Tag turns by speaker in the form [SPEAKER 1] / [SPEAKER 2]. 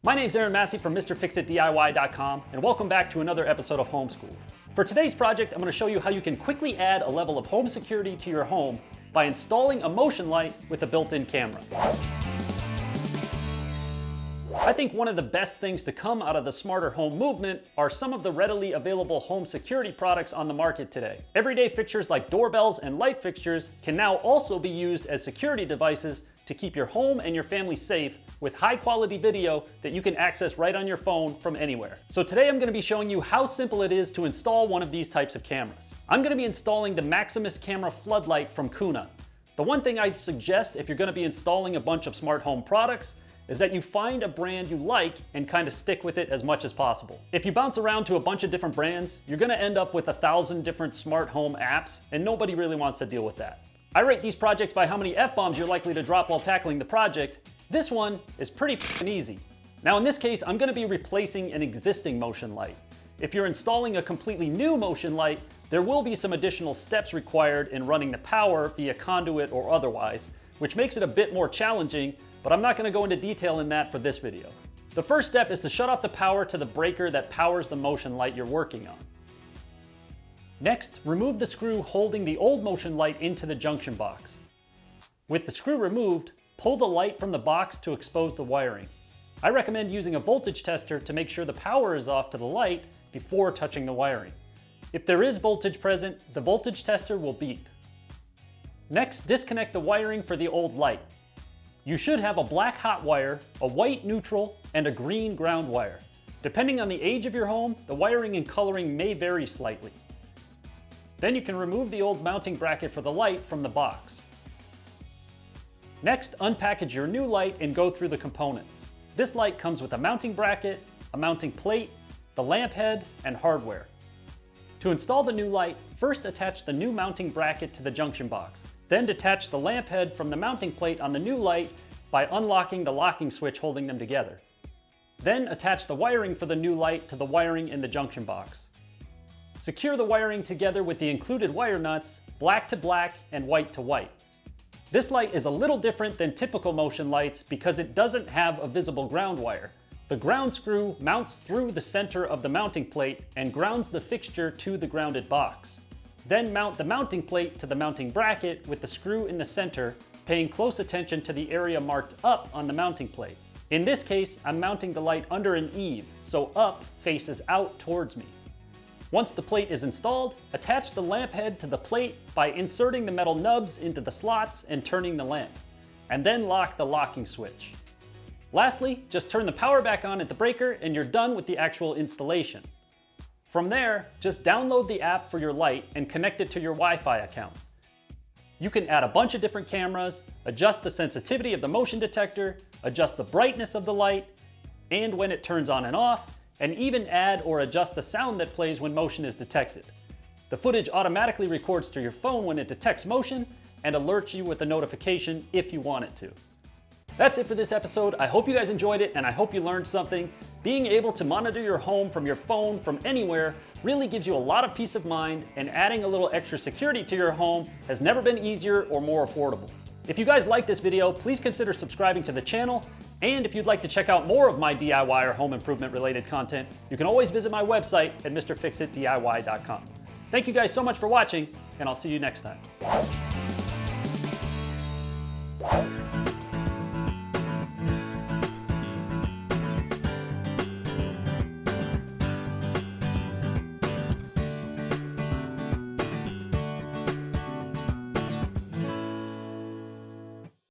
[SPEAKER 1] My name's Aaron Massey from MrFixItDIY.com, and welcome back to another episode of Homeschooled. For today's project, I'm going to show you how you can quickly add a level of home security to your home by installing a motion light with a built-in camera. I think one of the best things to come out of the smarter home movement are some of the readily available home security products on the market today. Everyday fixtures like doorbells and light fixtures can now also be used as security devices to keep your home and your family safe with high-quality video that you can access right on your phone from anywhere. So today I'm going to be showing you how simple it is to install one of these types of cameras. I'm going to be installing the Maximus camera Floodlight from Kuna. The one thing I'd suggest if you're going to be installing a bunch of smart home products is that you find a brand you like and kind of stick with it as much as possible. If you bounce around to a bunch of different brands, you're going to end up with 1,000 different smart home apps, and nobody really wants to deal with that. I rate these projects by how many F-bombs you're likely to drop while tackling the project. This one is pretty f***ing easy. Now in this case, I'm going to be replacing an existing motion light. If you're installing a completely new motion light, there will be some additional steps required in running the power via conduit or otherwise, which makes it a bit more challenging, but I'm not going to go into detail in that for this video. The first step is to shut off the power to the breaker that powers the motion light you're working on. Next, remove the screw holding the old motion light into the junction box. With the screw removed, pull the light from the box to expose the wiring. I recommend using a voltage tester to make sure the power is off to the light before touching the wiring. If there is voltage present, the voltage tester will beep. Next, disconnect the wiring for the old light. You should have a black hot wire, a white neutral, and a green ground wire. Depending on the age of your home, the wiring and coloring may vary slightly. Then you can remove the old mounting bracket for the light from the box. Next, unpackage your new light and go through the components. This light comes with a mounting bracket, a mounting plate, the lamp head, and hardware. To install the new light, first attach the new mounting bracket to the junction box. Then detach the lamp head from the mounting plate on the new light by unlocking the locking switch holding them together. Then attach the wiring for the new light to the wiring in the junction box. Secure the wiring together with the included wire nuts, black to black and white to white. This light is a little different than typical motion lights because it doesn't have a visible ground wire. The ground screw mounts through the center of the mounting plate and grounds the fixture to the grounded box. Then mount the mounting plate to the mounting bracket with the screw in the center, paying close attention to the area marked up on the mounting plate. In this case, I'm mounting the light under an eave, so up faces out towards me. Once the plate is installed, attach the lamp head to the plate by inserting the metal nubs into the slots and turning the lamp, and then lock the locking switch. Lastly, just turn the power back on at the breaker and you're done with the actual installation. From there, just download the app for your light and connect it to your Wi-Fi account. You can add a bunch of different cameras, adjust the sensitivity of the motion detector, adjust the brightness of the light, and when it turns on and off, and even add or adjust the sound that plays when motion is detected. The footage automatically records through your phone when it detects motion and alerts you with a notification if you want it to. That's it for this episode. I hope you guys enjoyed it and I hope you learned something. Being able to monitor your home from your phone from anywhere really gives you a lot of peace of mind, and adding a little extra security to your home has never been easier or more affordable. If you guys like this video, please consider subscribing to the channel. And if you'd like to check out more of my DIY or home improvement related content, you can always visit my website at MrFixItDIY.com. Thank you guys so much for watching, and I'll see you next time.